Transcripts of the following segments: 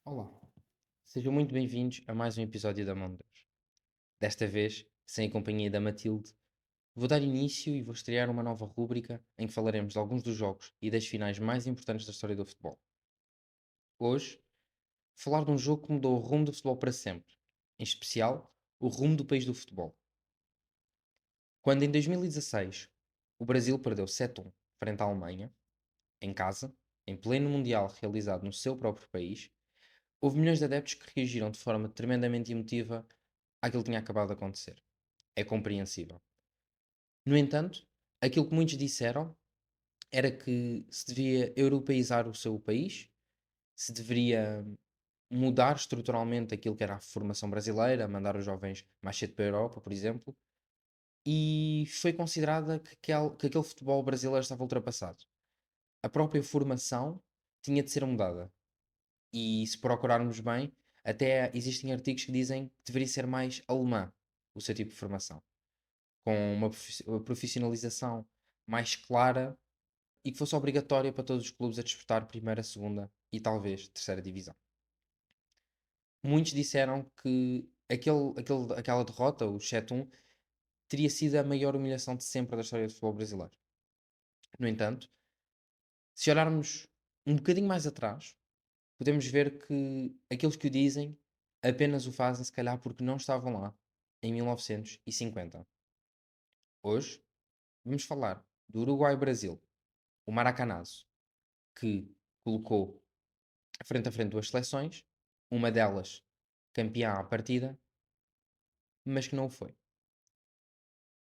Olá, sejam muito bem-vindos a mais um episódio da Mão de Deus. Desta vez, sem a companhia da Matilde, vou dar início e vou estrear uma nova rúbrica em que falaremos de alguns dos jogos e das finais mais importantes da história do futebol. Hoje, falar de um jogo que mudou o rumo do futebol para sempre, em especial, o rumo do país do futebol. Quando em 2016 o Brasil perdeu 7-1 frente à Alemanha, em casa, em pleno Mundial realizado no seu próprio país, houve milhões de adeptos que reagiram de forma tremendamente emotiva àquilo que tinha acabado de acontecer. É compreensível. No entanto, aquilo que muitos disseram era que se devia europeizar o seu país, se deveria mudar estruturalmente aquilo que era a formação brasileira, mandar os jovens mais cedo para a Europa, por exemplo, e foi considerada que aquele futebol brasileiro estava ultrapassado. A própria formação tinha de ser mudada. E se procurarmos bem, até existem artigos que dizem que deveria ser mais alemã o seu tipo de formação, com uma profissionalização mais clara e que fosse obrigatória para todos os clubes a disputar primeira, segunda e talvez terceira divisão. Muitos disseram que aquela derrota, o 7-1, teria sido a maior humilhação de sempre da história do futebol brasileiro. No entanto, se olharmos um bocadinho mais atrás, podemos ver que aqueles que o dizem apenas o fazem, se calhar, porque não estavam lá em 1950. Hoje, vamos falar do Uruguai-Brasil, o Maracanazo, que colocou frente a frente duas seleções, uma delas campeã à partida, mas que não o foi.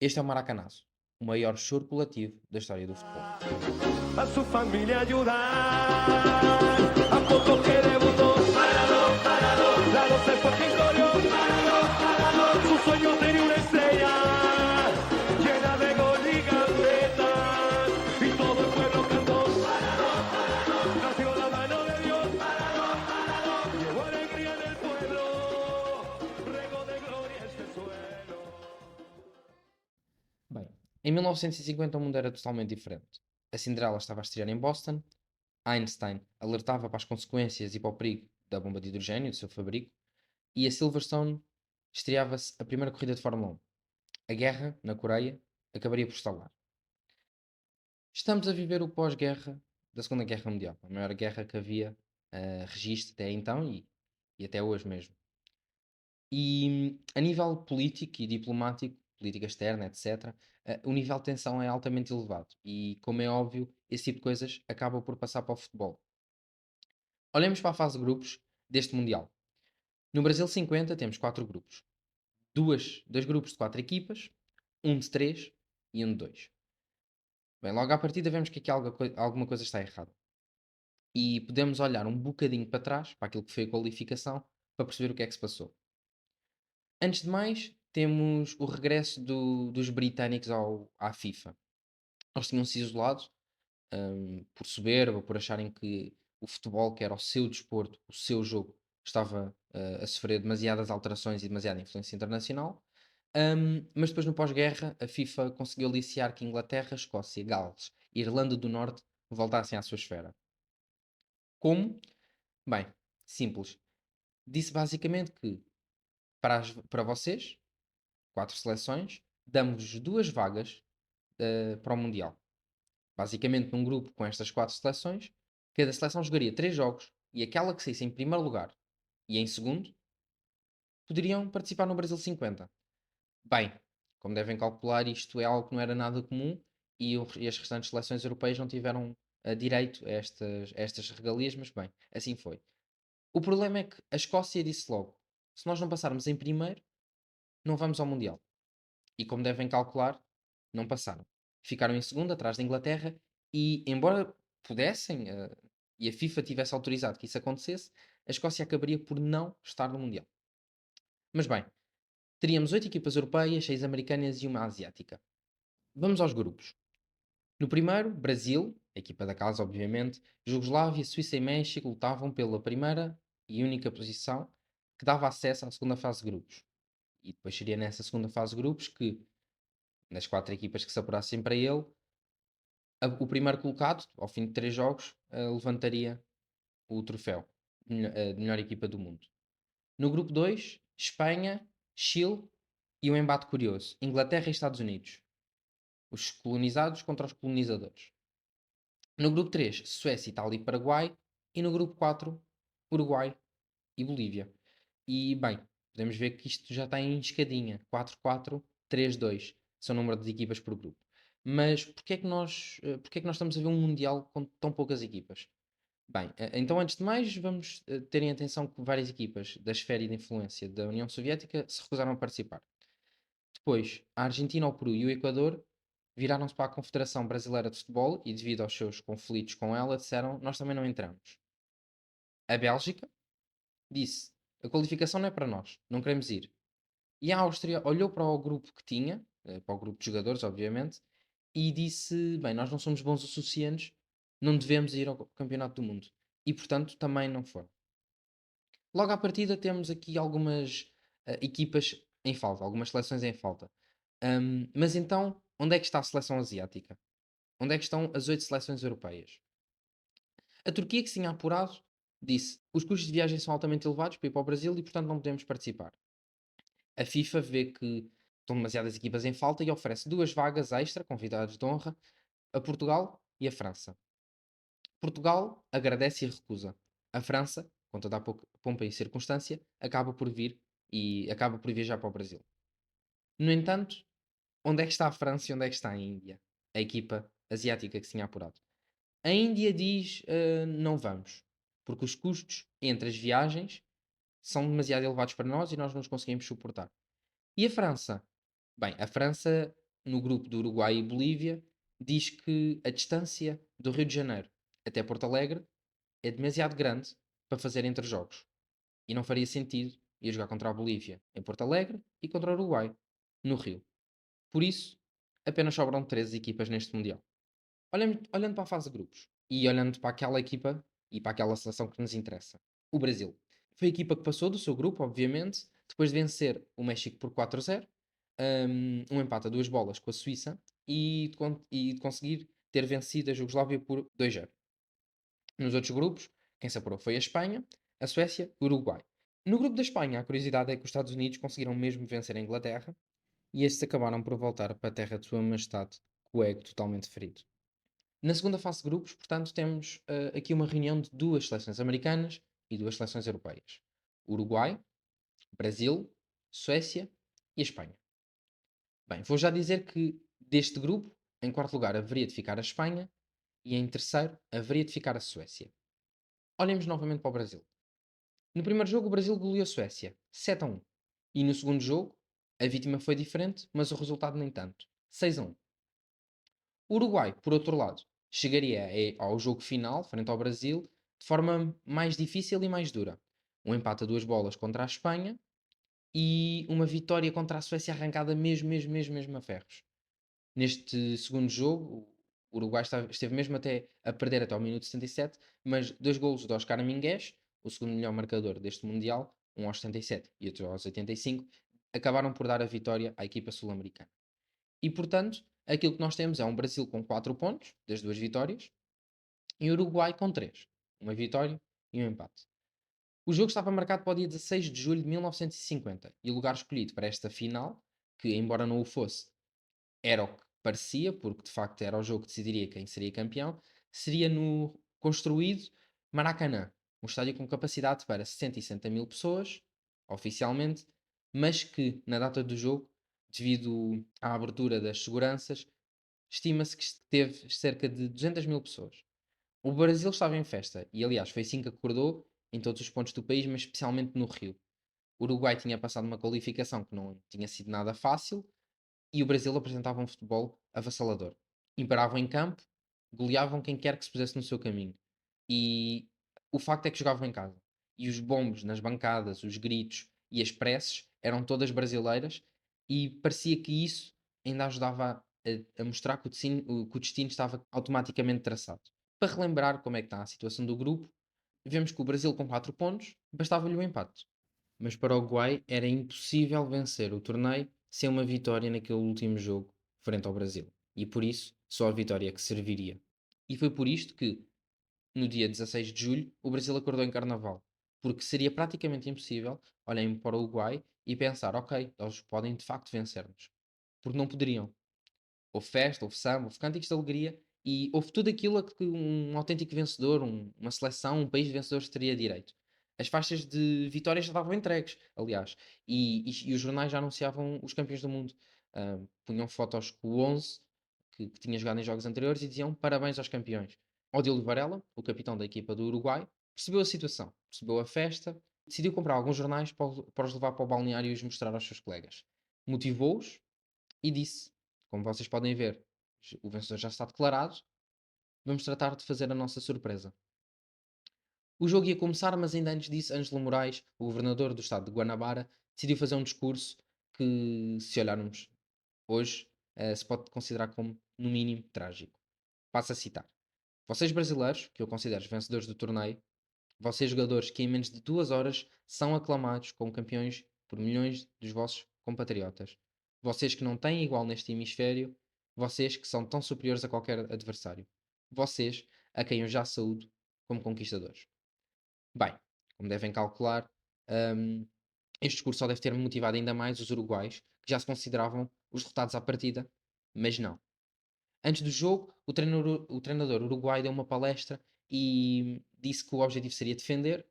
Este é o Maracanazo, o maior choro coletivo da história do futebol. A su familia ayudar. A poco que debutó, la 12 fue quien corrió, su sueño tenía una estrella llena de gol y gambetas, y todo el pueblo cantó, nació la mano de Dios, llevó alegría en el pueblo, regó de gloria este suelo. Bem, em 1950 o mundo era totalmente diferente. A Cinderela estava a estrear em Boston, Einstein alertava para as consequências e para o perigo da bomba de hidrogênio, do seu fabrico, e a Silverstone estreava-se a primeira corrida de Fórmula 1. A guerra, na Coreia, acabaria por estalar. Estamos a viver o pós-guerra da Segunda Guerra Mundial, a maior guerra que havia registro até então e até hoje mesmo. E a nível político e diplomático, política externa, etc., o nível de tensão é altamente elevado. E, como é óbvio, esse tipo de coisas acaba por passar para o futebol. Olhemos para a fase de grupos deste Mundial. No Brasil 50 temos 4 grupos. Dois grupos de 4 equipas, um de 3 e um de 2. Bem, logo à partida vemos que aqui alguma coisa está errada. E podemos olhar um bocadinho para trás, para aquilo que foi a qualificação, para perceber o que é que se passou. Antes de mais, temos o regresso dos britânicos à FIFA. Eles tinham se isolado, por soberba, por acharem que o futebol, que era o seu desporto, o seu jogo, estava a sofrer demasiadas alterações e demasiada influência internacional. Mas depois, no pós-guerra, a FIFA conseguiu aliciar que Inglaterra, Escócia, Gales e Irlanda do Norte voltassem à sua esfera. Como? Bem, simples. Disse basicamente que para vocês, 4 seleções, damos 2 vagas para o Mundial. Basicamente, num grupo com estas 4 seleções, cada seleção jogaria 3 jogos e aquela que saísse em primeiro lugar e em segundo poderiam participar no Brasil 50. Bem, como devem calcular, isto é algo que não era nada comum e as restantes seleções europeias não tiveram direito a estas regalias, mas bem, assim foi. O problema é que a Escócia disse logo: se nós não passarmos em primeiro, não vamos ao Mundial. E como devem calcular, não passaram. Ficaram em segundo, atrás da Inglaterra, e embora pudessem, e a FIFA tivesse autorizado que isso acontecesse, a Escócia acabaria por não estar no Mundial. Mas bem, teríamos 8 equipas europeias, 6 americanas e uma asiática. Vamos aos grupos. No primeiro, Brasil, a equipa da casa, obviamente, Jugoslávia, Suíça e México lutavam pela primeira e única posição que dava acesso à segunda fase de grupos. E depois seria nessa segunda fase de grupos que, nas 4 equipas que se apurassem para ele, o primeiro colocado, ao fim de 3 jogos, levantaria o troféu de melhor equipa do mundo. No grupo 2, Espanha, Chile e um embate curioso: Inglaterra e Estados Unidos. Os colonizados contra os colonizadores. No grupo 3, Suécia, Itália e Paraguai. E no grupo 4, Uruguai e Bolívia. E bem, podemos ver que isto já está em escadinha: 4-4, 3-2. São o número de equipas por grupo. Mas porquê é que nós estamos a ver um Mundial com tão poucas equipas? Bem, então antes de mais, vamos terem atenção que várias equipas da esfera e de influência da União Soviética se recusaram a participar. Depois, a Argentina, o Peru e o Equador viraram-se para a Confederação Brasileira de Futebol e, devido aos seus conflitos com ela, disseram: Nós também não entramos. A Bélgica disse: A qualificação não é para nós, não queremos ir. E a Áustria olhou para o grupo que tinha, para o grupo de jogadores, obviamente, e disse: Bem, nós não somos bons o suficientes, não devemos ir ao Campeonato do Mundo. E, portanto, também não foram. Logo à partida, temos aqui algumas equipas em falta, algumas seleções em falta. Mas então, onde é que está a seleção asiática? Onde é que estão as 8 seleções europeias? A Turquia, que se tinha apurado, disse: os custos de viagem são altamente elevados para ir para o Brasil e, portanto, não podemos participar. A FIFA vê que estão demasiadas equipas em falta e oferece 2 vagas extra, convidados de honra, a Portugal e a França. Portugal agradece e recusa. A França, com toda a pompa e circunstância, acaba por vir e acaba por viajar para o Brasil. No entanto, onde é que está a França e onde é que está a Índia? A equipa asiática que se tinha apurado. A Índia diz: não vamos, porque os custos entre as viagens são demasiado elevados para nós e nós não os conseguimos suportar. E a França? Bem, a França, no grupo do Uruguai e Bolívia, diz que a distância do Rio de Janeiro até Porto Alegre é demasiado grande para fazer entre jogos. E não faria sentido ir jogar contra a Bolívia em Porto Alegre e contra o Uruguai no Rio. Por isso, apenas sobram 13 equipas neste Mundial. Olhando para a fase de grupos e olhando para aquela equipa e para aquela seleção que nos interessa, o Brasil. Foi a equipa que passou do seu grupo, obviamente, depois de vencer o México por 4-0, um empate a 2 bolas com a Suíça e de conseguir ter vencido a Jugoslávia por 2-0. Nos outros grupos, quem se apurou foi a Espanha, a Suécia e o Uruguai. No grupo da Espanha, a curiosidade é que os Estados Unidos conseguiram mesmo vencer a Inglaterra e estes acabaram por voltar para a terra de sua majestade, com o ego totalmente ferido. Na segunda fase de grupos, portanto, temos aqui uma reunião de 2 seleções americanas e 2 seleções europeias: Uruguai, Brasil, Suécia e a Espanha. Bem, vou já dizer que deste grupo, em quarto lugar haveria de ficar a Espanha e em terceiro haveria de ficar a Suécia. Olhemos novamente para o Brasil. No primeiro jogo, o Brasil goleou a Suécia, 7-1. E no segundo jogo, a vítima foi diferente, mas o resultado nem tanto, 6-1. O Uruguai, por outro lado, chegaria ao jogo final, frente ao Brasil, de forma mais difícil e mais dura. Um empate a 2 bolas contra a Espanha e uma vitória contra a Suécia arrancada mesmo a ferros. Neste segundo jogo, o Uruguai esteve mesmo até a perder até ao minuto 77, mas 2 golos de Oscar Minguez, o segundo melhor marcador deste Mundial, um aos 77 e outro aos 85, acabaram por dar a vitória à equipa sul-americana. E, portanto, aquilo que nós temos é um Brasil com 4 pontos, das 2 vitórias, e o Uruguai com 3. Uma vitória e um empate. O jogo estava marcado para o dia 16 de julho de 1950 e o lugar escolhido para esta final, que embora não o fosse, era o que parecia, porque de facto era o jogo que decidiria quem seria campeão, seria no construído Maracanã, um estádio com capacidade para 60 mil pessoas, oficialmente, mas que na data do jogo, devido à abertura das seguranças, estima-se que teve cerca de 200 mil pessoas. O Brasil estava em festa e, aliás, foi assim que acordou em todos os pontos do país, mas especialmente no Rio. O Uruguai tinha passado uma qualificação que não tinha sido nada fácil e o Brasil apresentava um futebol avassalador. Imparavam em campo, goleavam quem quer que se pusesse no seu caminho. E o facto é que jogavam em casa. E os bombos nas bancadas, os gritos e as preces eram todas brasileiras e parecia que isso ainda ajudava a mostrar que o destino estava automaticamente traçado. Para relembrar como é que está a situação do grupo, vemos que o Brasil com 4 pontos bastava-lhe o empate. Mas para o Uruguai era impossível vencer o torneio sem uma vitória naquele último jogo frente ao Brasil. E por isso, só a vitória que serviria. E foi por isto que, no dia 16 de julho, o Brasil acordou em Carnaval. Porque seria praticamente impossível olharem para o Uruguai e pensar, ok, eles podem de facto vencer-nos. Porque não poderiam. Houve festa, houve samba, houve cânticos de alegria e houve tudo aquilo a que um autêntico vencedor, uma seleção, um país de vencedores teria direito. As faixas de vitória já estavam entregues, aliás, e os jornais já anunciavam os campeões do mundo. Punham fotos com o 11 que tinha jogado em jogos anteriores e diziam parabéns aos campeões. Odílio Varela, o capitão da equipa do Uruguai, percebeu a situação, percebeu a festa, decidiu comprar alguns jornais para os levar para o balneário e os mostrar aos seus colegas. Motivou-os e disse: como vocês podem ver, o vencedor já está declarado, vamos tratar de fazer a nossa surpresa. O jogo ia começar, mas ainda antes disso, Ângelo Moraes, o governador do estado de Guanabara, decidiu fazer um discurso que, se olharmos hoje, se pode considerar como, no mínimo, trágico. Passo a citar. Vocês brasileiros, que eu considero os vencedores do torneio, vocês jogadores que em menos de 2 horas são aclamados como campeões por milhões dos vossos compatriotas. Vocês que não têm igual neste hemisfério, vocês que são tão superiores a qualquer adversário. Vocês a quem eu já saúdo como conquistadores. Bem, como devem calcular, hum, este discurso só deve ter motivado ainda mais os uruguaios, que já se consideravam os derrotados à partida, mas não. Antes do jogo, o treinador uruguai deu uma palestra e disse que o objetivo seria defender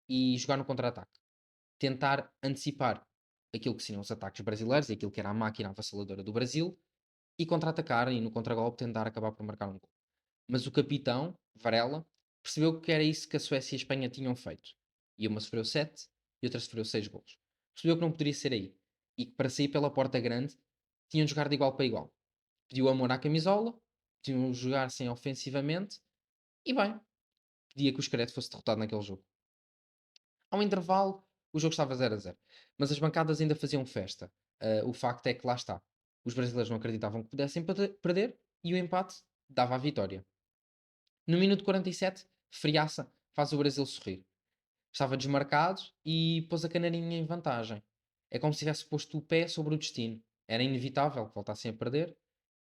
e jogar no contra-ataque. Tentar antecipar aquilo que seriam os ataques brasileiros, aquilo que era a máquina avassaladora do Brasil, e contra-atacar e no contragolpe tentar acabar por marcar um gol. Mas o capitão, Varela, percebeu que era isso que a Suécia e a Espanha tinham feito. E uma sofreu 7 e outra sofreu 6 golos. Percebeu que não poderia ser aí. E que para sair pela porta grande tinham de jogar de igual para igual. Pediu amor à camisola, pediam jogar sem ofensivamente e bem, pedia que o Screte fosse derrotado naquele jogo. Ao intervalo, o jogo estava 0-0, mas as bancadas ainda faziam festa. O facto é que lá está. Os brasileiros não acreditavam que pudessem perder e o empate dava a vitória. No minuto 47, Friaça faz o Brasil sorrir. Estava desmarcado e pôs a canarinha em vantagem. É como se tivesse posto o pé sobre o destino. Era inevitável que voltassem a perder,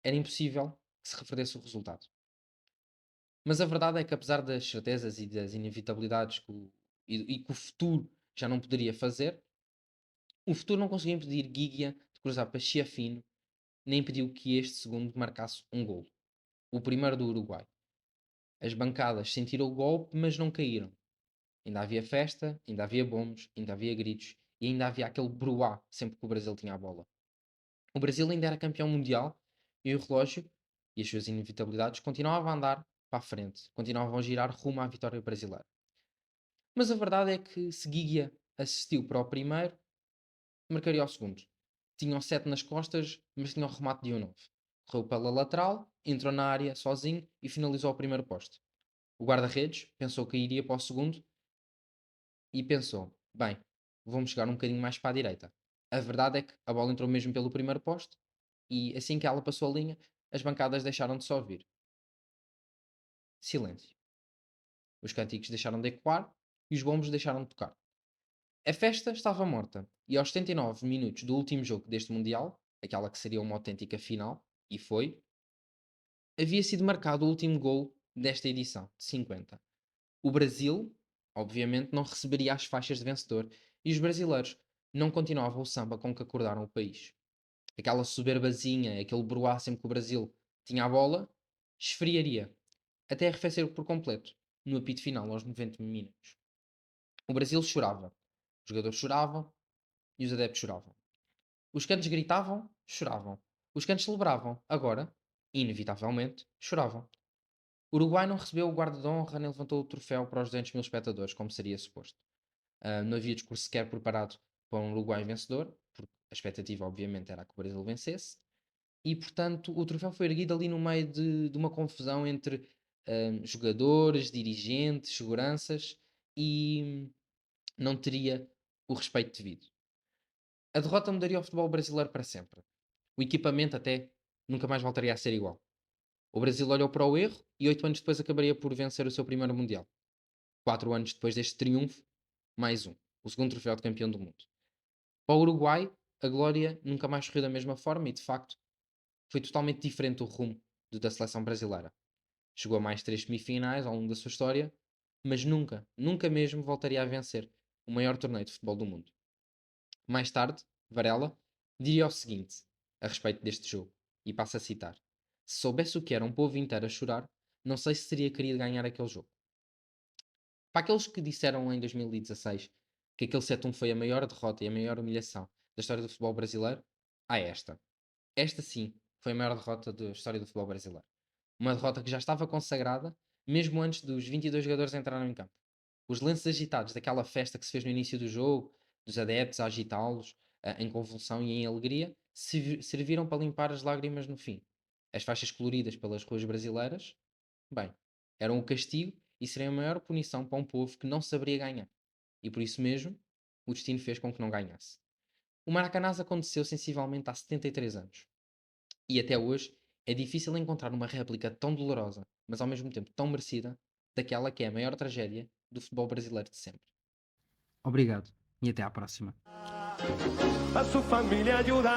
era impossível que se revertesse o resultado. Mas a verdade é que, apesar das certezas e das inevitabilidades e que o futuro já não poderia fazer, o futuro não conseguiu impedir Guigua de cruzar para Chiafino, nem impediu que este segundo marcasse um golo. O primeiro do Uruguai. As bancadas sentiram o golpe, mas não caíram. Ainda havia festa, ainda havia bombos, ainda havia gritos e ainda havia aquele bruá sempre que o Brasil tinha a bola. O Brasil ainda era campeão mundial e o relógio e as suas inevitabilidades continuavam a andar para a frente, continuavam a girar rumo à vitória brasileira. Mas a verdade é que se Guigua assistiu para o primeiro, marcaria o segundo. Tinham 7 nas costas, mas tinha o remate de um 9. Correu pela lateral, entrou na área sozinho e finalizou o primeiro poste. O guarda-redes pensou que iria para o segundo e pensou: bem, vamos chegar um bocadinho mais para a direita. A verdade é que a bola entrou mesmo pelo primeiro poste e assim que ela passou a linha, as bancadas deixaram de se ouvir. Silêncio. Os cânticos deixaram de ecoar e os bombos deixaram de tocar. A festa estava morta e aos 79 minutos do último jogo deste Mundial, aquela que seria uma autêntica final, e foi, havia sido marcado o último gol desta edição, de 50. O Brasil, obviamente, não receberia as faixas de vencedor e os brasileiros não continuavam o samba com que acordaram o país. Aquela soberbazinha, aquele broá sempre que o Brasil tinha a bola, esfriaria, até arrefecer por completo, no apito final aos 90 minutos. O Brasil chorava, os jogadores choravam e os adeptos choravam. Os cantos gritavam, choravam. Os cantos celebravam, agora, inevitavelmente, choravam. O Uruguai não recebeu o guarda de honra nem levantou o troféu para os 200 mil espectadores, como seria suposto. Não havia discurso sequer preparado para um Uruguai vencedor, porque a expectativa, obviamente, era que o Brasil vencesse. E, portanto, o troféu foi erguido ali no meio de uma confusão entre jogadores, dirigentes, seguranças e não teria o respeito devido. A derrota mudaria o futebol brasileiro para sempre. O equipamento até nunca mais voltaria a ser igual. O Brasil olhou para o erro e 8 anos depois acabaria por vencer o seu primeiro Mundial. 4 anos depois deste triunfo, mais um. O segundo troféu de campeão do mundo. Para o Uruguai, a glória nunca mais sorriu da mesma forma e, de facto, foi totalmente diferente o rumo da seleção brasileira. Chegou a mais 3 semifinais ao longo da sua história, mas nunca, nunca mesmo voltaria a vencer o maior torneio de futebol do mundo. Mais tarde, Varela diria o seguinte a respeito deste jogo, e passo a citar: Se soubesse o que era um povo inteiro a chorar, não sei se teria querido ganhar aquele jogo. Para aqueles que disseram em 2016 que aquele 7-1 foi a maior derrota e a maior humilhação da história do futebol brasileiro, há esta. Esta sim foi a maior derrota da história do futebol brasileiro. Uma derrota que já estava consagrada, mesmo antes dos 22 jogadores entrarem em campo. Os lances agitados daquela festa que se fez no início do jogo, dos adeptos a agitá-los, em convulsão e em alegria, serviram para limpar as lágrimas no fim. As faixas coloridas pelas ruas brasileiras, bem, eram o castigo e seriam a maior punição para um povo que não saberia ganhar. E por isso mesmo, o destino fez com que não ganhasse. O Maracanãs aconteceu sensivelmente há 73 anos. E até hoje é difícil encontrar uma réplica tão dolorosa, mas ao mesmo tempo tão merecida, daquela que é a maior tragédia do futebol brasileiro de sempre. Obrigado e até à próxima. A su familia ayudar.